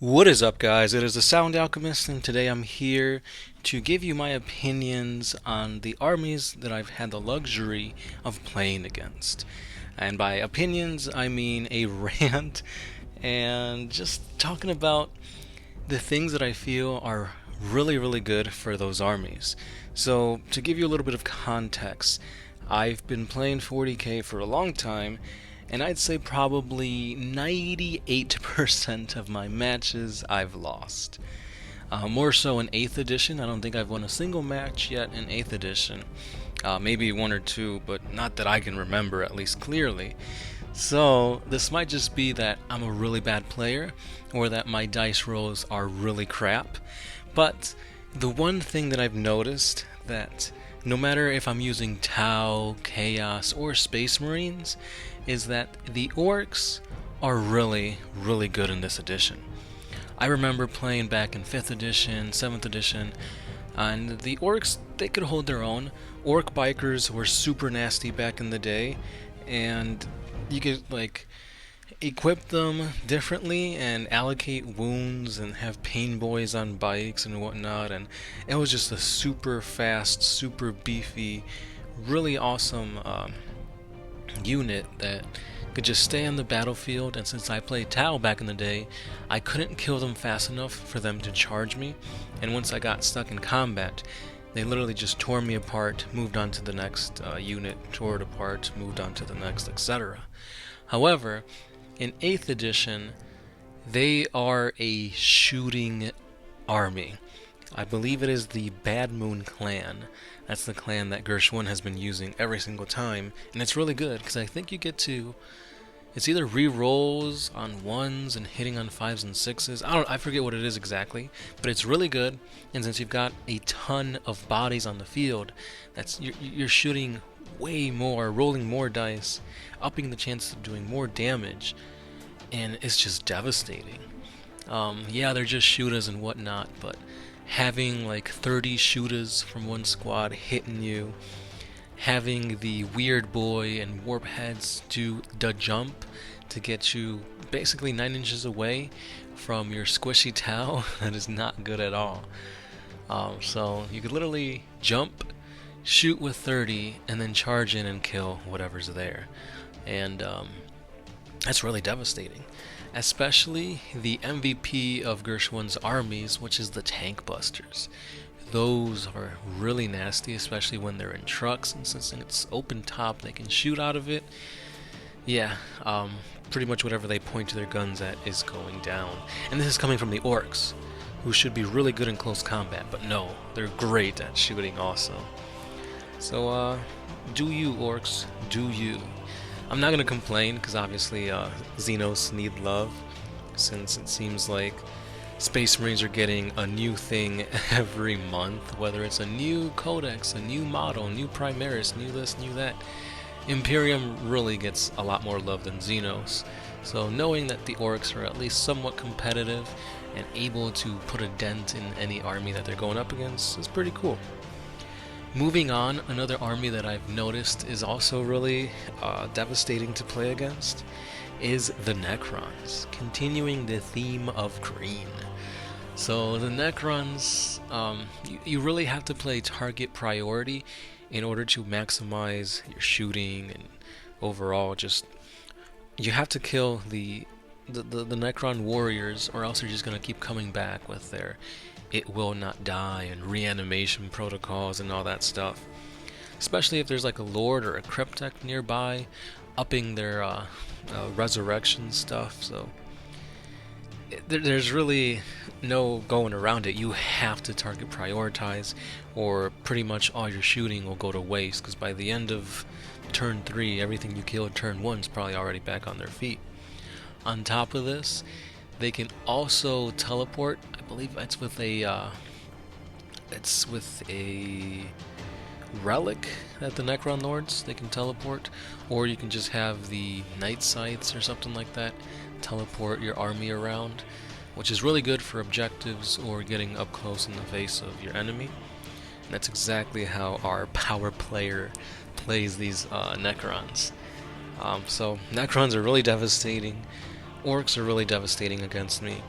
What is up, guys? It is the Sound Alchemist, and today I'm here to give you my opinions on the armies that I've had the luxury of playing against. And by opinions, I mean a rant and just talking about the things that I feel are really good for those armies. So, to give you a little bit of context, I've been playing 40K for a long time, and I'd say probably 98% of my matches I've lost. More so in 8th edition. I don't think I've won a single match yet in 8th edition. Maybe one or two, but not that I can remember, at least clearly. So, this might just be that I'm a really bad player, or that my dice rolls are really crap. But the one thing that I've noticed that no matter if I'm using Tau, Chaos, or Space Marines, is that the orcs are really good in this edition. I remember playing back in 5th edition, 7th edition, and the orcs, they could hold their own. Orc bikers were super nasty back in the day, and you could equip them differently and allocate wounds and have pain boys on bikes and whatnot, and it was just a super fast, super beefy, really awesome unit that could just stay on the battlefield. And since I played Tau back in the day, I couldn't kill them fast enough for them to charge me, and once I got stuck in combat, they literally just tore me apart, moved on to the next unit, tore it apart, moved on to the next, etc. However, in 8th edition, they are a shooting army. I believe it is the Bad Moon clan. That's the clan that Gershwin has been using every single time, and it's really good because I think you get to, it's either re-rolls on 1s and hitting on 5s and 6s. I forget what it is exactly, but it's really good. And since you've got a ton of bodies on the field, you're shooting way more, rolling more dice, upping the chances of doing more damage, and it's just devastating. Yeah, they're just shooters and whatnot, but having like 30 shooters from one squad hitting you, having the weird boy and warp heads do the jump to get you basically 9 inches away from your squishy Tau, that is not good at all. So you could literally jump, shoot with 30, and then charge in and kill whatever's there. And that's really devastating. Especially the MVP of Gershwin's armies, which is the Tank Busters. Those are really nasty, especially when they're in trucks, and since it's open top, they can shoot out of it. Yeah, pretty much whatever they point to their guns at is going down. And this is coming from the orcs, who should be really good in close combat, but no, they're great at shooting also. So, do you, orcs, do you. I'm not going to complain, because obviously Xenos need love, since it seems like Space Marines are getting a new thing every month, whether it's a new codex, a new model, new Primaris, new this, new that. Imperium really gets a lot more love than Xenos, so knowing that the orcs are at least somewhat competitive and able to put a dent in any army that they're going up against is pretty cool. Moving on, another army that I've noticed is also really devastating to play against is the Necrons, continuing the theme of green. So the Necrons, you really have to play target priority in order to maximize your shooting, and overall just, you have to kill the Necron warriors, or else they're just going to keep coming back with their it will not die and reanimation protocols and all that stuff. Especially if there's like a lord or a cryptech nearby, upping their resurrection stuff. So there's really no going around it. You have to target prioritize, or pretty much all your shooting will go to waste, because by the end of turn 3, everything you killed turn 1 is probably already back on their feet. On top of this, they can also teleport. I believe it's with a relic that the Necron Lords, they can teleport, or you can just have the Night Scythes or something like that teleport your army around, which is really good for objectives or getting up close in the face of your enemy. And that's exactly how our power player plays these Necrons. So Necrons are really devastating. Orcs are really devastating against me.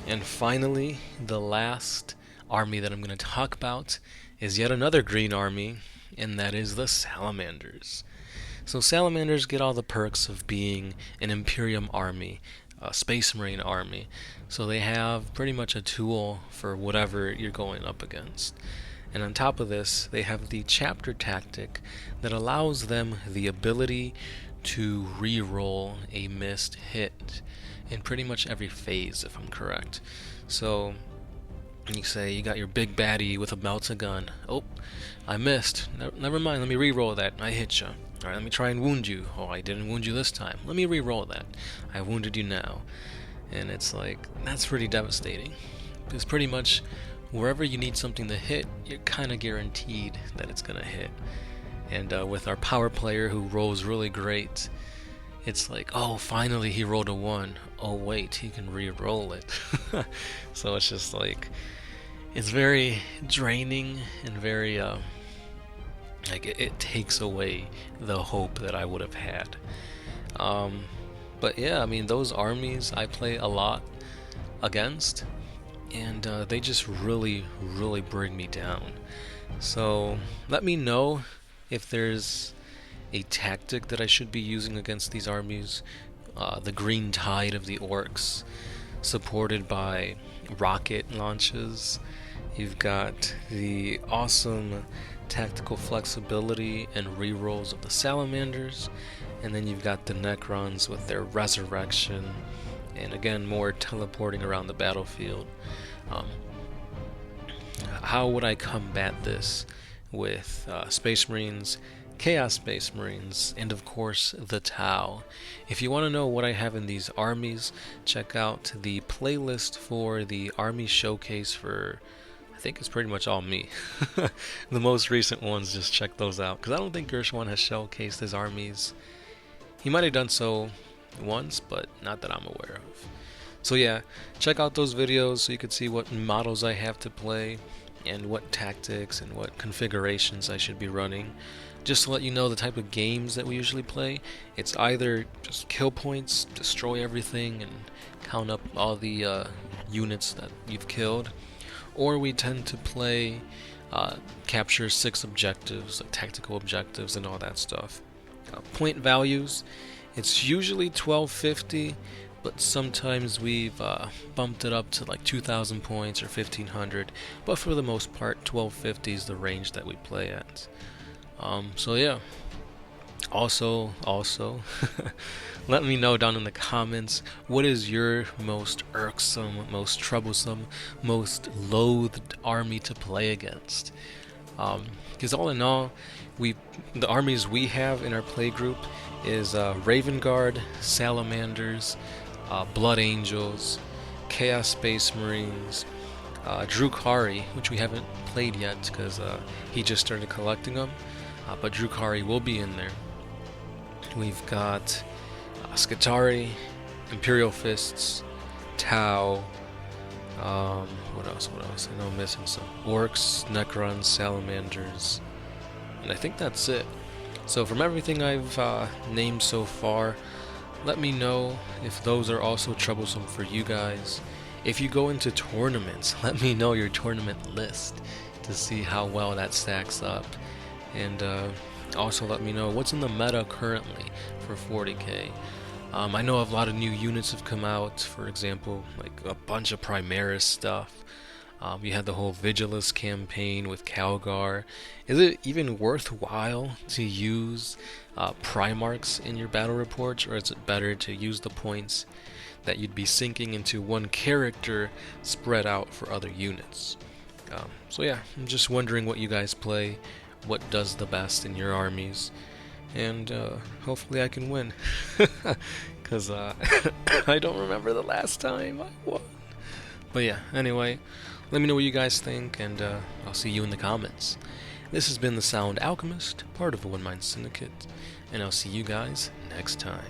And finally, the last army that I'm going to talk about is yet another green army, and that is the Salamanders. So Salamanders get all the perks of being an Imperium army, a Space Marine army. So they have pretty much a tool for whatever you're going up against. And on top of this, they have the chapter tactic that allows them the ability to re-roll a missed hit in pretty much every phase, if I'm correct. So you say you got your big baddie with a melta gun. Oh, I missed. Never mind, let me re-roll that. I hit you. Alright, let me try and wound you. Oh, I didn't wound you this time. Let me re-roll that. I wounded you now. And it's like, that's pretty devastating. Because pretty much wherever you need something to hit, you're kind of guaranteed that it's going to hit. And with our power player who rolls really great, it's like, oh, finally he rolled a 1. Oh, wait, he can re-roll it. So it's just like, it's very draining and very, like, it takes away the hope that I would have had. But yeah, I mean, those armies I play a lot against, and they just really, really bring me down. So let me know if there's a tactic that I should be using against these armies. The green tide of the orcs, supported by rocket launches. You've got the awesome tactical flexibility and rerolls of the Salamanders, and then you've got the Necrons with their resurrection, and again, more teleporting around the battlefield. How would I combat this with Space Marines, Chaos Space Marines, and of course the Tau? If you want to know what I have in these armies, check out the playlist for the army showcase for, I think it's pretty much all me. The most recent ones, just check those out, because I don't think Gershwin has showcased his armies. He might have done so once, but not that I'm aware of. So yeah, check out those videos so you can see what models I have to play and what tactics and what configurations I should be running. Just to let you know the type of games that we usually play, it's either just kill points, destroy everything, and count up all the units that you've killed, or we tend to play capture 6 objectives, like tactical objectives and all that stuff. Point values, it's usually 1250, but sometimes we've bumped it up to like 2,000 points or 1,500, but for the most part 1250 is the range that we play at. So yeah, also let me know down in the comments, what is your most irksome, most troublesome, most loathed army to play against? Because all in all, the armies we have in our play group is Raven Guard, Salamanders, Blood Angels, Chaos Space Marines, Drukhari, which we haven't played yet because he just started collecting them, but Drukhari will be in there. We've got Skitarii, Imperial Fists, Tau, what else? I know I'm missing some. Orcs, Necrons, Salamanders, and I think that's it. So from everything I've named so far, let me know if those are also troublesome for you guys. If you go into tournaments, let me know your tournament list to see how well that stacks up. And also let me know what's in the meta currently for 40K. I know a lot of new units have come out, for example, like a bunch of Primaris stuff. You had the whole Vigilus campaign with Calgar. Is it even worthwhile to use Primarchs in your battle reports, or is it better to use the points that you'd be sinking into one character spread out for other units? So yeah, I'm just wondering what you guys play, what does the best in your armies, and hopefully I can win, because I don't remember the last time I won. But yeah, anyway, let me know what you guys think, and I'll see you in the comments. This has been the Sound Alchemist, part of the One Mind Syndicate, and I'll see you guys next time.